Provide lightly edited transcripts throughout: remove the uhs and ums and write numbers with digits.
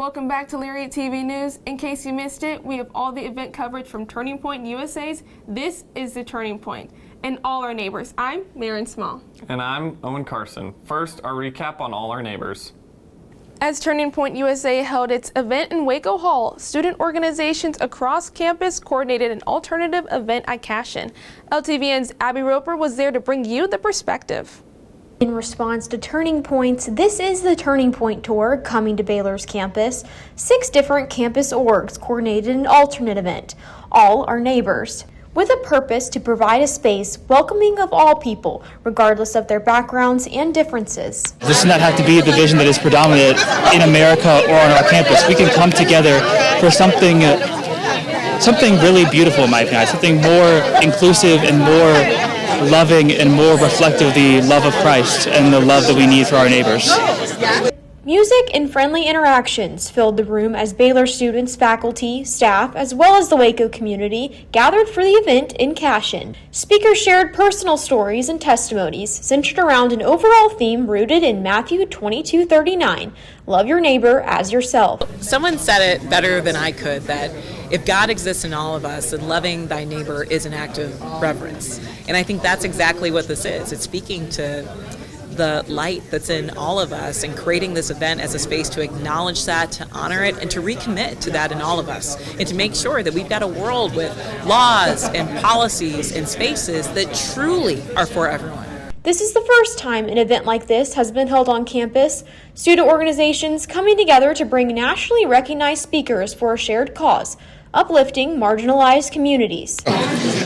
Welcome back to Lariat TV News. In case you missed it, we have all the event coverage from Turning Point USA's This is the Turning Point and all our neighbors. I'm Maren Small. And I'm Owen Carson. First, our recap on all our neighbors. As Turning Point USA held its event in Waco Hall, student organizations across campus coordinated an alternative event at Cashin. LTVN's Abby Roper was there to bring you the perspective. In response to Turning Point's This is the Turning Point tour coming to Baylor's campus, 6 different campus orgs coordinated an alternate event. All are neighbors, with a purpose to provide a space welcoming of all people, regardless of their backgrounds and differences. This does not have to be a division that is predominant in America or on our campus. We can come together for something really beautiful, in my opinion, something more inclusive and more loving and more reflective of the love of Christ and the love that we need for our neighbors. Music and friendly interactions filled the room as Baylor students, faculty, staff, as well as the Waco community gathered for the event in Cashin. Speakers shared personal stories and testimonies centered around an overall theme rooted in Matthew 22:39, love your neighbor as yourself. Someone said it better than I could, that if God exists in all of us, then loving thy neighbor is an act of reverence. And I think that's exactly what this is. It's speaking to the light that's in all of us and creating this event as a space to acknowledge that, to honor it, and to recommit to that in all of us, and to make sure that we've got a world with laws and policies and spaces that truly are for everyone. This is the first time an event like this has been held on campus. Student organizations coming together to bring nationally recognized speakers for a shared cause, uplifting marginalized communities.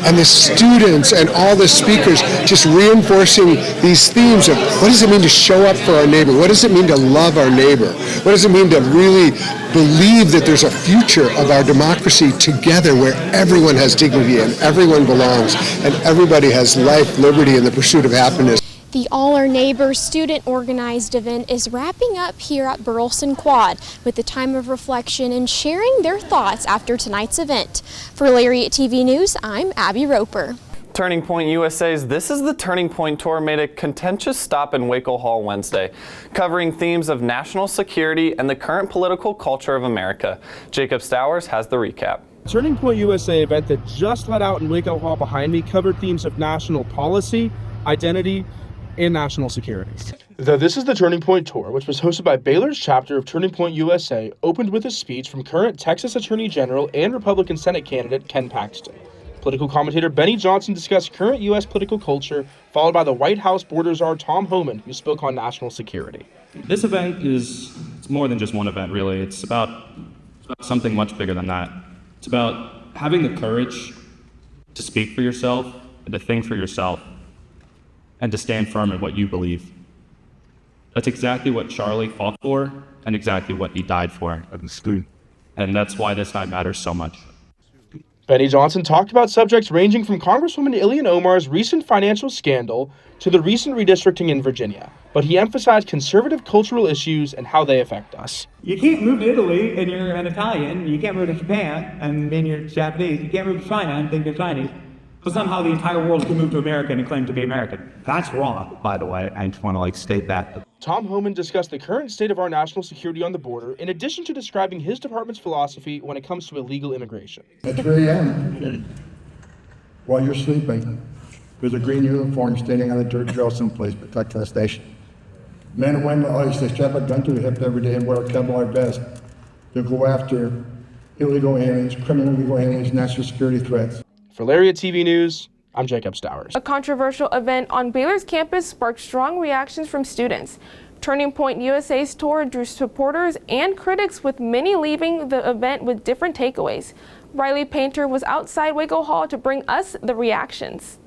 And the students and all the speakers just reinforcing these themes of what does it mean to show up for our neighbor? What does it mean to love our neighbor? What does it mean to really believe that there's a future of our democracy together where everyone has dignity and everyone belongs and everybody has life, liberty, and the pursuit of happiness. The All Our Neighbors student-organized event is wrapping up here at Burleson Quad with a time of reflection and sharing their thoughts after tonight's event. For Lariat TV News, I'm Abby Roper. Turning Point USA's This is the Turning Point tour made a contentious stop in Waco Hall Wednesday, covering themes of national security and the current political culture of America. Jacob Stowers has the recap. Turning Point USA event that just let out in Waco Hall behind me covered themes of national policy, identity, and national security. The This is the Turning Point tour, which was hosted by Baylor's chapter of Turning Point USA, opened with a speech from current Texas Attorney General and Republican Senate candidate Ken Paxton. Political commentator Benny Johnson discussed current U.S. political culture, followed by the White House border czar Tom Homan, who spoke on national security. This event it's more than just one event, really. It's about something much bigger than that. It's about having the courage to speak for yourself and to think for yourself, and to stand firm in what you believe. That's exactly what Charlie fought for, and exactly what he died for. And that's why this night matters so much. Benny Johnson talked about subjects ranging from Congresswoman Ilhan Omar's recent financial scandal to the recent redistricting in Virginia, but he emphasized conservative cultural issues and how they affect us. You can't move to Italy and you're an Italian, you can't move to Japan and then you're Japanese, you can't move to China and think you're Chinese. So somehow the entire world can move to America and claim to be American. That's wrong, by the way. I just want to state that. Tom Homan discussed the current state of our national security on the border, in addition to describing his department's philosophy when it comes to illegal immigration. At 3 a.m., while you're sleeping, there's a green uniform standing on a dirt trail someplace protecting the station. Men and women always they strap a gun to their hip every day and wear a Kevlar vest to go after illegal aliens, criminal illegal aliens, national security threats. For Lariat TV News, I'm Jacob Stowers. A controversial event on Baylor's campus sparked strong reactions from students. Turning Point USA's tour drew supporters and critics, with many leaving the event with different takeaways. Riley Painter was outside Waco Hall to bring us the reactions.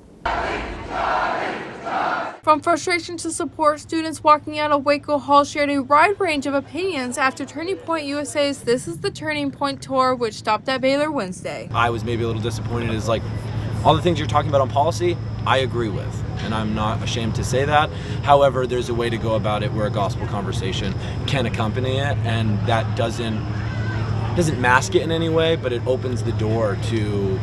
From frustration to support, students walking out of Waco Hall shared a wide range of opinions after Turning Point USA's This is the Turning Point tour, which stopped at Baylor Wednesday. I was maybe a little disappointed is all the things you're talking about on policy, I agree with, and I'm not ashamed to say that. However, there's a way to go about it where a gospel conversation can accompany it, and that doesn't mask it in any way, but it opens the door to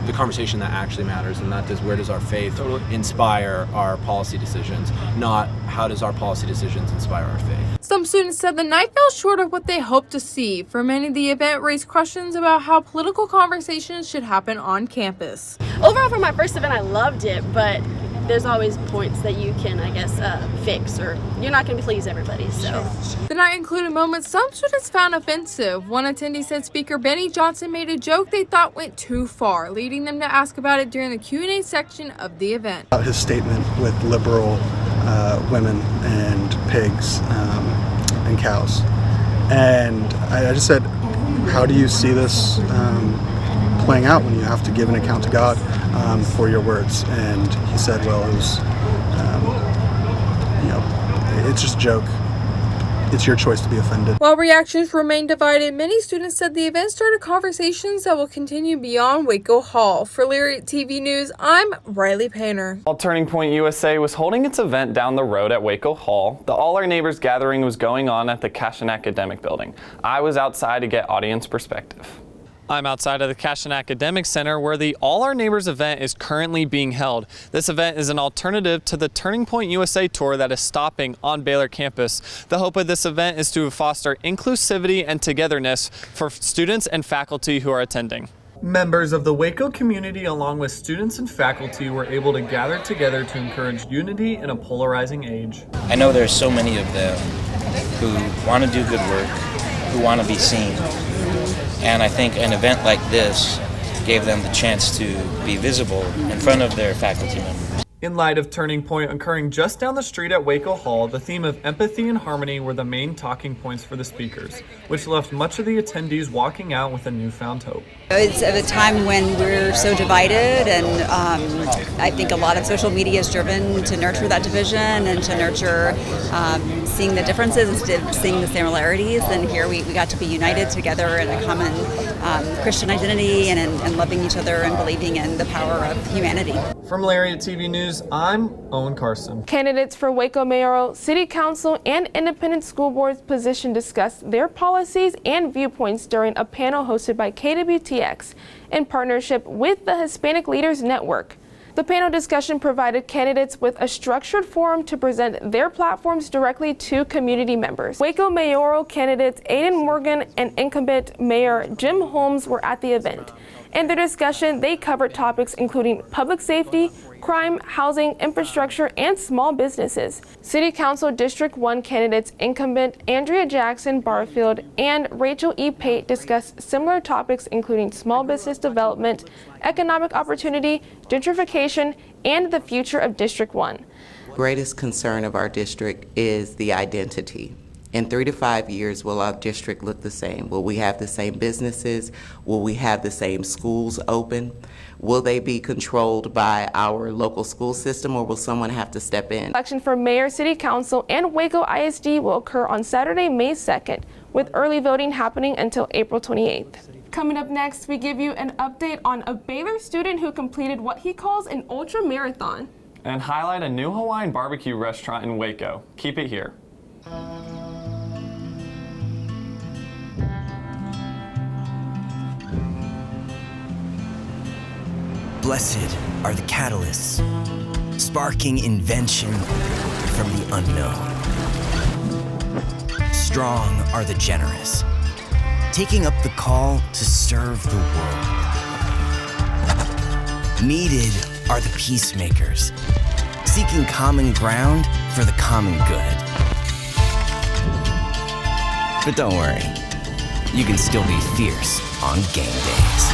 the conversation that actually matters, and that is where does our faith inspire our policy decisions, not how does our policy decisions inspire our faith. Some students said the night fell short of what they hoped to see. For many, the event raised questions about how political conversations should happen on campus. Overall, for my first event, I loved it, but there's always points that you can, I guess, fix, or you're not going to please everybody, so. The night included moments some students found offensive. One attendee said Speaker Benny Johnson made a joke they thought went too far, leading them to ask about it during the Q&A section of the event. His statement with liberal women and pigs and cows. And I just said, how do you see this playing out when you have to give an account to God for your words? And he said, well, it was, it's just a joke. It's your choice to be offended. While reactions remain divided, many students said the event started conversations that will continue beyond Waco Hall. For Lariat TV News, I'm Riley Painter. While Turning Point USA was holding its event down the road at Waco Hall, the All Our Neighbors gathering was going on at the Cashin Academic Building. I was outside to get audience perspective. I'm outside of the Cashin Academic Center where the All Our Neighbors event is currently being held. This event is an alternative to the Turning Point USA tour that is stopping on Baylor campus. The hope of this event is to foster inclusivity and togetherness for students and faculty who are attending. Members of the Waco community along with students and faculty were able to gather together to encourage unity in a polarizing age. I know there's so many of them who want to do good work, who want to be seen. And I think an event like this gave them the chance to be visible in front of their faculty members. In light of Turning Point occurring just down the street at Waco Hall, the theme of empathy and harmony were the main talking points for the speakers, which left much of the attendees walking out with a newfound hope. It's at a time when we're so divided, and I think a lot of social media is driven to nurture that division and to nurture seeing the differences instead of seeing the similarities. And here we got to be united together in a common Christian identity and loving each other and believing in the power of humanity. From Lariat TV News, I'm Owen Carson. Candidates for Waco mayoral, city council, and independent school boards position discussed their policies and viewpoints during a panel hosted by KWTX in partnership with the Hispanic Leaders Network. The panel discussion provided candidates with a structured forum to present their platforms directly to community members. Waco mayoral candidates Aiden Morgan and incumbent Mayor Jim Holmes were at the event. In their discussion, they covered topics including public safety, crime, housing, infrastructure, and small businesses. City Council District 1 candidates incumbent Andrea Jackson Barfield and Rachel E. Pate discussed similar topics including small business development, economic opportunity, gentrification, and the future of District 1. Greatest concern of our district is the identity. In 3 to 5 years, will our district look the same? Will we have the same businesses? Will we have the same schools open? Will they be controlled by our local school system, or will someone have to step in? Election for mayor, city council, and Waco ISD will occur on Saturday, May 2nd, with early voting happening until April 28th. Coming up next, we give you an update on a Baylor student who completed what he calls an ultra marathon. And highlight a new Hawaiian barbecue restaurant in Waco. Keep it here. Blessed are the catalysts, sparking invention from the unknown. Strong are the generous, taking up the call to serve the world. Needed are the peacemakers, seeking common ground for the common good. But don't worry, you can still be fierce on game days.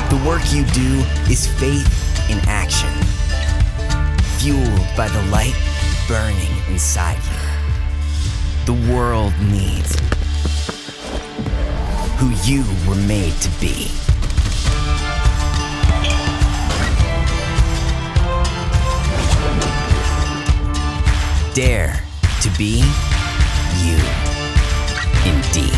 The work you do is faith in action, fueled by the light burning inside you. The world needs who you were made to be. Dare to be you, indeed.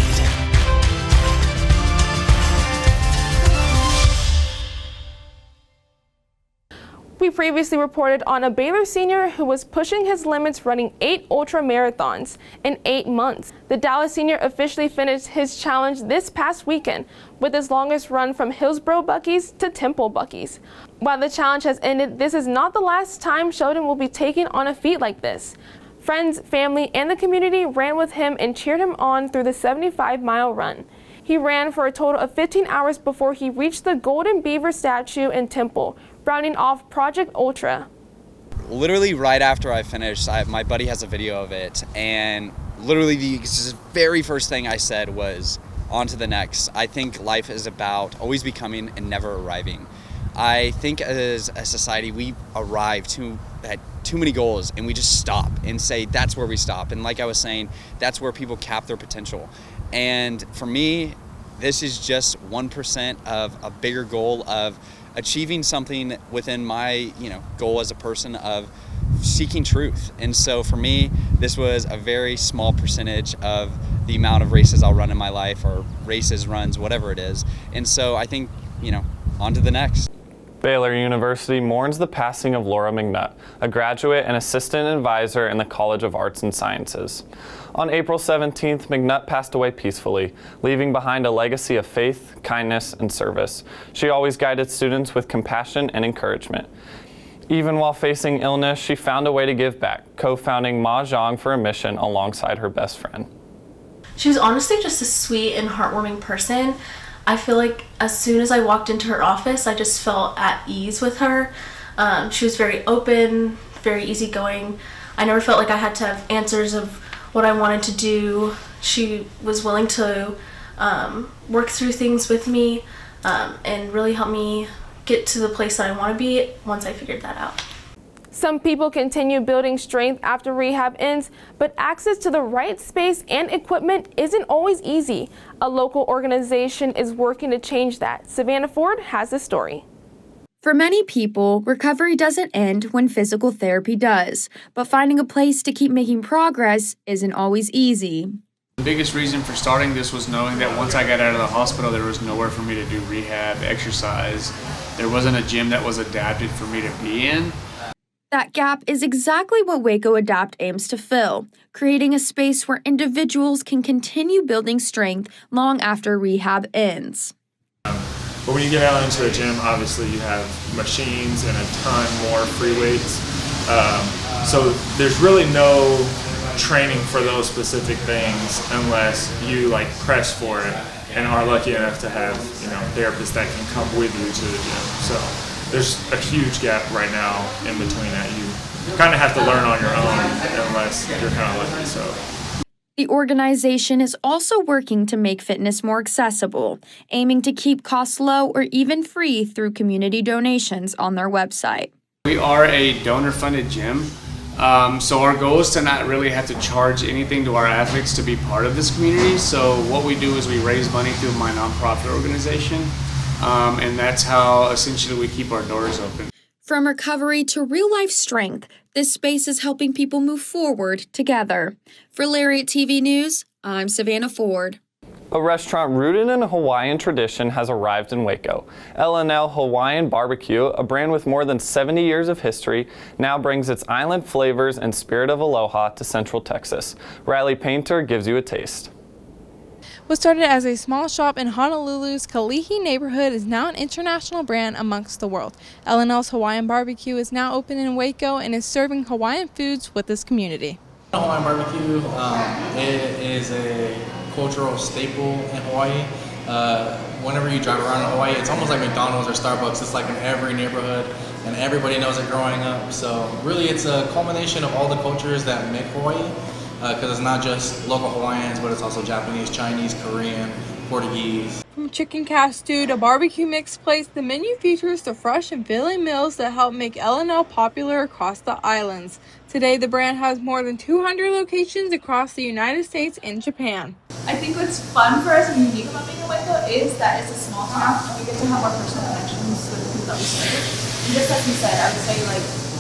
We previously reported on a Baylor senior who was pushing his limits running 8 ultra marathons in 8 months. The Dallas senior officially finished his challenge this past weekend with his longest run from Hillsboro Buc-ee's to Temple Buc-ee's. While the challenge has ended, this is not the last time Sheldon will be taking on a feat like this. Friends, family, and the community ran with him and cheered him on through the 75-mile run. He ran for a total of 15 hours before he reached the Golden Beaver statue and temple, rounding off Project Ultra. Literally right after I finished, my buddy has a video of it, and literally the very first thing I said was, on to the next. I think life is about always becoming and never arriving. I think as a society, we arrive at too many goals and we just stop and say that's where we stop. And like I was saying, that's where people cap their potential. And for me, this is just 1% of a bigger goal of achieving something within my, goal as a person of seeking truth. And so for me, this was a very small percentage of the amount of races I'll run in my life, or races, runs, whatever it is. And so I think, on to the next. Baylor University mourns the passing of Laura McNutt, a graduate and assistant advisor in the College of Arts and Sciences. On April 17th, McNutt passed away peacefully, leaving behind a legacy of faith, kindness, and service. She always guided students with compassion and encouragement. Even while facing illness, she found a way to give back, co-founding Mahjong for a Mission alongside her best friend. She was honestly just a sweet and heartwarming person. I feel like as soon as I walked into her office, I just felt at ease with her. She was very open, very easygoing. I never felt like I had to have answers of what I wanted to do. She was willing to work through things with me and really help me get to the place that I want to be once I figured that out. Some people continue building strength after rehab ends, but access to the right space and equipment isn't always easy. A local organization is working to change that. Savannah Ford has the story. For many people, recovery doesn't end when physical therapy does, but finding a place to keep making progress isn't always easy. The biggest reason for starting this was knowing that once I got out of the hospital, there was nowhere for me to do rehab, exercise. There wasn't a gym that was adapted for me to be in. That gap is exactly what Waco Adapt aims to fill, creating a space where individuals can continue building strength long after rehab ends. But when you get out into a gym, obviously you have machines and a ton more free weights. So there's really no training for those specific things unless you press for it and are lucky enough to have therapists that can come with you to the gym. So there's a huge gap right now in between that. You kind of have to learn on your own unless you're kind of lucky. So the organization is also working to make fitness more accessible, aiming to keep costs low or even free through community donations on their website. We are a donor-funded gym, so our goal is to not really have to charge anything to our athletes to be part of this community. So what we do is we raise money through my nonprofit organization, and that's how essentially we keep our doors open. From recovery to real-life strength, this space is helping people move forward together. For Lariat TV News, I'm Savannah Ford. A restaurant rooted in a Hawaiian tradition has arrived in Waco. L&L Hawaiian Barbecue, a brand with more than 70 years of history, now brings its island flavors and spirit of aloha to Central Texas. Riley Painter gives you a taste. What started as a small shop in Honolulu's Kalihi neighborhood is now an international brand amongst the world. L&L's Hawaiian Barbecue is now open in Waco and is serving Hawaiian foods with this community. Hawaiian barbecue it is a cultural staple in Hawaii. Whenever you drive around in Hawaii, it's almost like McDonald's or Starbucks. It's like in every neighborhood, and everybody knows it growing up. So really, it's a culmination of all the cultures that make Hawaii. Because it's not just local Hawaiians, but it's also Japanese, Chinese, Korean, Portuguese. From chicken cast stew to barbecue mixed plates, the menu features the fresh and filling meals that help make L&L popular across the islands. Today, the brand has more than 200 locations across the United States and Japan. I think what's fun for us and unique about being in Waco is that it's a small town and we get to have our personal connections with the people that we serve. And just as you said, I would say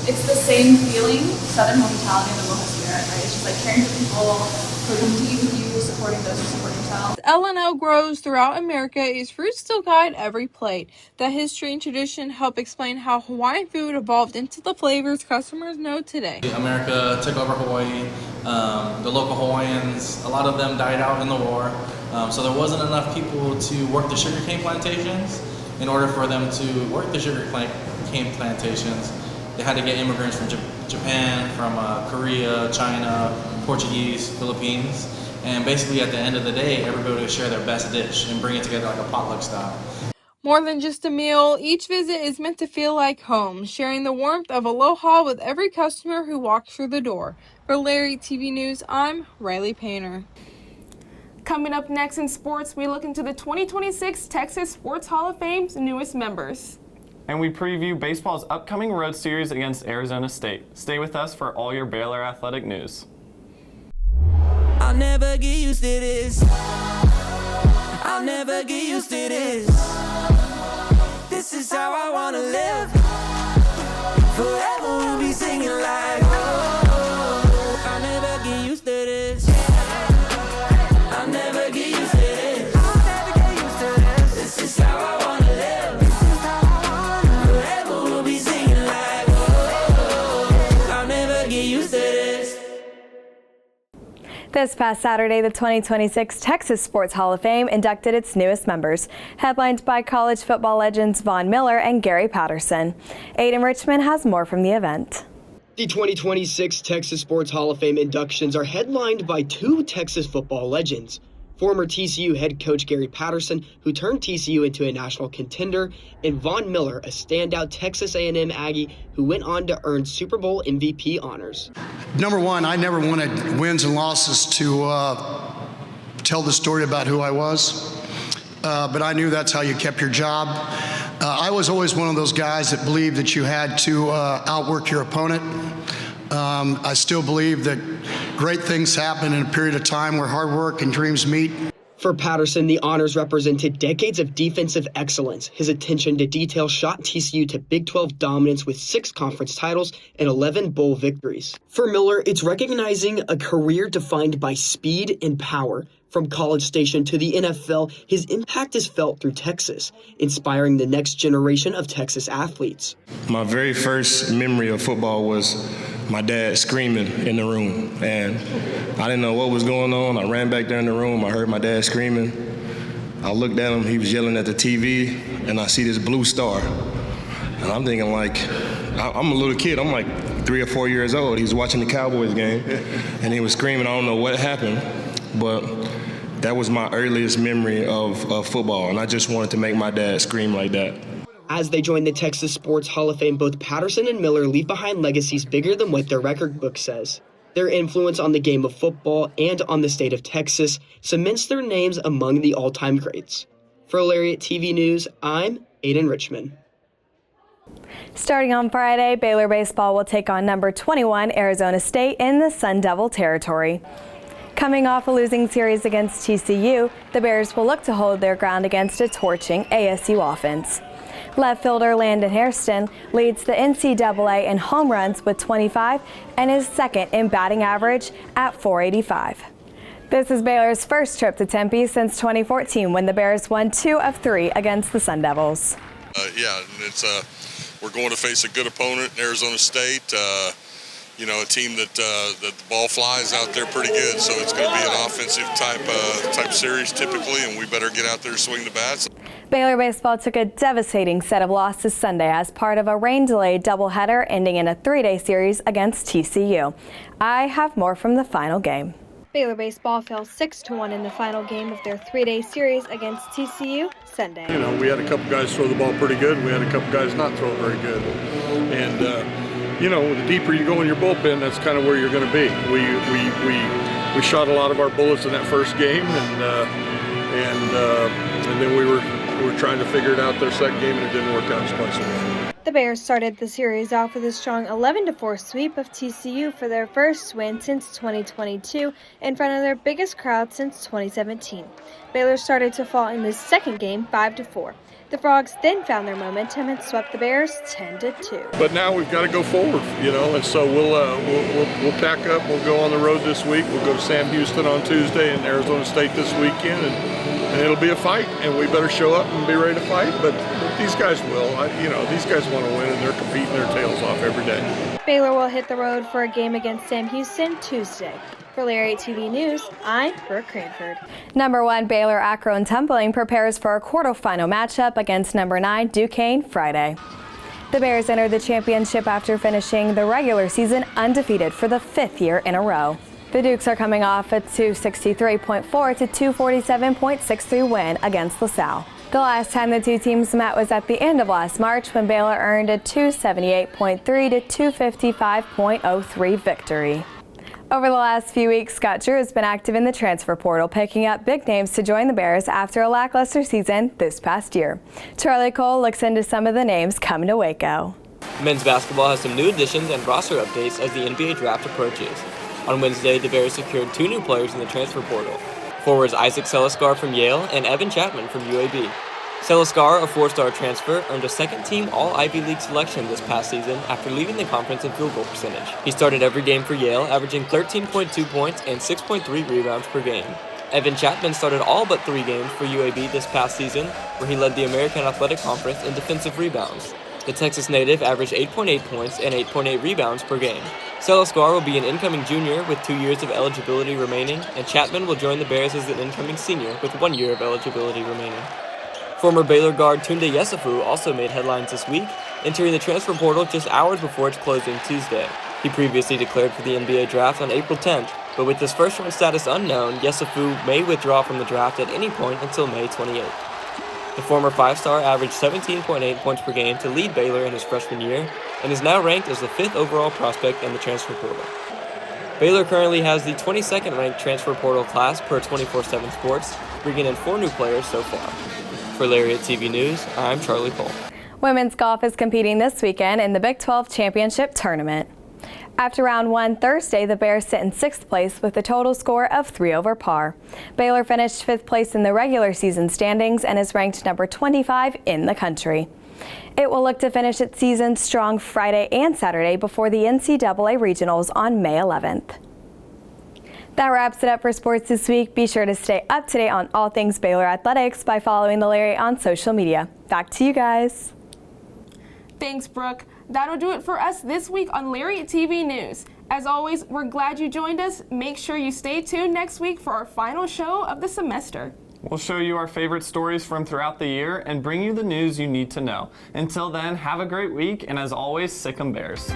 it's the same feeling, Southern hospitality and the local spirit, right? It's just caring for people who are competing with you, supporting those who support themselves. L&L grows throughout America. Its roots still guide every plate. That history and tradition help explain how Hawaiian food evolved into the flavors customers know today. America took over Hawaii. The local Hawaiians, a lot of them died out in the war. So there wasn't enough people to work the sugarcane plantations. In order for them to work the sugarcane plantations, They had to get immigrants from Japan, from Korea, China, Portuguese, Philippines. And basically at the end of the day, everybody would share their best dish and bring it together like a potluck style. More than just a meal, each visit is meant to feel like home, sharing the warmth of aloha with every customer who walks through the door. For Lariat TV News, I'm Riley Painter. Coming up next in sports, we look into the 2026 Texas Sports Hall of Fame's newest members. And we preview baseball's upcoming road series against Arizona State. Stay with us for all your Baylor athletic news. I'll never get used to this. I'll never get used to this. This is how I wanna live. Forever we'll be singing like, oh, I'll never get used to this. I'll never get used to this. I'll never get used to this. This is how I wanna live. This is how I wanna live. Forever we'll be singing like, oh, I'll never get used to this. This past Saturday, the 2026 Texas Sports Hall of Fame inducted its newest members, headlined by college football legends Von Miller and Gary Patterson. Aiden Richmond has more from the event. The 2026 Texas Sports Hall of Fame inductions are headlined by two Texas football legends. Former TCU head coach Gary Patterson, who turned TCU into a national contender, and Von Miller, a standout Texas A&M Aggie who went on to earn Super Bowl MVP honors. Number one, I never wanted wins and losses to tell the story about who I was, but I knew that's how you kept your job. I was always one of those guys that believed that you had to outwork your opponent. I still believe that great things happen in a period of time where hard work and dreams meet. For Patterson, the honors represented decades of defensive excellence. His attention to detail shot TCU to Big 12 dominance with 6 conference titles and 11 bowl victories. For Miller, it's recognizing a career defined by speed and power. From College Station to the NFL, his impact is felt through Texas, inspiring the next generation of Texas athletes. My very first memory of football was my dad screaming in the room, and I didn't know what was going on. I ran back there in the room. I heard my dad screaming. I looked at him. He was yelling at the TV, and I see this blue star. And I'm thinking, like, I'm a little kid. I'm like 3 or 4 years old. He was watching the Cowboys game, and he was screaming. I don't know what happened, but that was my earliest memory of football, and I just wanted to make my dad scream like that. As they join the Texas Sports Hall of Fame, both Patterson and Miller leave behind legacies bigger than what their record book says. Their influence on the game of football and on the state of Texas cements their names among the all-time greats. For Lariat TV News, I'm Aiden Richmond. Starting on Friday, Baylor baseball will take on number 21 Arizona State in the Sun Devil territory. Coming off a losing series against TCU, the Bears will look to hold their ground against a torching ASU offense. Left fielder Landon Hairston leads the NCAA in home runs with 25 and is second in batting average at .485. This is Baylor's first trip to Tempe since 2014 when the Bears won 2 of 3 against the Sun Devils. We're going to face a good opponent in Arizona State. A team that the ball flies out there pretty good, so it's going to be an offensive type series typically, and we better get out there and swing the bats. Baylor baseball took a devastating set of losses Sunday as part of a rain-delayed doubleheader ending in a 3-day series against TCU. I have more from the final game. Baylor baseball fell 6-1 in the final game of their 3-day series against TCU Sunday. We had a couple guys throw the ball pretty good. We had a couple guys not throw it very good, and the deeper you go in your bullpen, that's kind of where you're going to be. We shot a lot of our bullets in that first game, and then we were trying to figure it out their second game, and it didn't work out as quite so well. The Bears started the series off with a strong 11-4 sweep of TCU for their first win since 2022 in front of their biggest crowd since 2017. Baylor started to fall in the second game 5-4. The Frogs then found their momentum and swept the Bears 10-2. But now we've got to go forward, and so we'll pack up. We'll go on the road this week. We'll go to Sam Houston on Tuesday and Arizona State this weekend, and it'll be a fight. And we better show up and be ready to fight. But these guys will. These guys want to win, and they're competing their tails off every day. Baylor will hit the road for a game against Sam Houston Tuesday. For Lariat TV News, I'm Brooke Cranford. Number 1 Baylor Akron Tumbling prepares for a quarterfinal matchup against number 9 Duquesne Friday. The Bears entered the championship after finishing the regular season undefeated for the 5th year in a row. The Dukes are coming off a 263.4 to 247.63 win against LaSalle. The last time the two teams met was at the end of last March when Baylor earned a 278.3 to 255.03 victory. Over the last few weeks, Scott Drew has been active in the transfer portal, picking up big names to join the Bears after a lackluster season this past year. Charlie Cole looks into some of the names coming to Waco. Men's basketball has some new additions and roster updates as the NBA draft approaches. On Wednesday, the Bears secured 2 new players in the transfer portal. Forwards Isaac Celescar from Yale and Evan Chapman from UAB. Celescar, a 4-star transfer, earned a second-team All-Ivy League selection this past season after leading the conference in field goal percentage. He started every game for Yale, averaging 13.2 points and 6.3 rebounds per game. Evan Chapman started all but 3 games for UAB this past season, where he led the American Athletic Conference in defensive rebounds. The Texas native averaged 8.8 points and 8.8 rebounds per game. Celescar will be an incoming junior with 2 years of eligibility remaining, and Chapman will join the Bears as an incoming senior with 1 year of eligibility remaining. Former Baylor guard Tunde Yesufu also made headlines this week, entering the transfer portal just hours before its closing Tuesday. He previously declared for the NBA draft on April 10th, but with his first-round status unknown, Yesufu may withdraw from the draft at any point until May 28th. The former 5-star averaged 17.8 points per game to lead Baylor in his freshman year, and is now ranked as the 5th overall prospect in the transfer portal. Baylor currently has the 22nd ranked transfer portal class per 24/7 Sports, bringing in 4 new players so far. For Lariat TV News, I'm Charlie Cole. Women's golf is competing this weekend in the Big 12 Championship Tournament. After round 1 Thursday, the Bears sit in 6th place with a total score of 3 over par. Baylor finished 5th place in the regular season standings and is ranked number 25 in the country. It will look to finish its season strong Friday and Saturday before the NCAA Regionals on May 11th. That wraps it up for sports this week. Be sure to stay up to date on all things Baylor athletics by following the Lariat on social media. Back to you guys. Thanks, Brooke. That'll do it for us this week on Lariat TV News. As always, we're glad you joined us. Make sure you stay tuned next week for our final show of the semester. We'll show you our favorite stories from throughout the year and bring you the news you need to know. Until then, have a great week, and as always, Sic 'em Bears.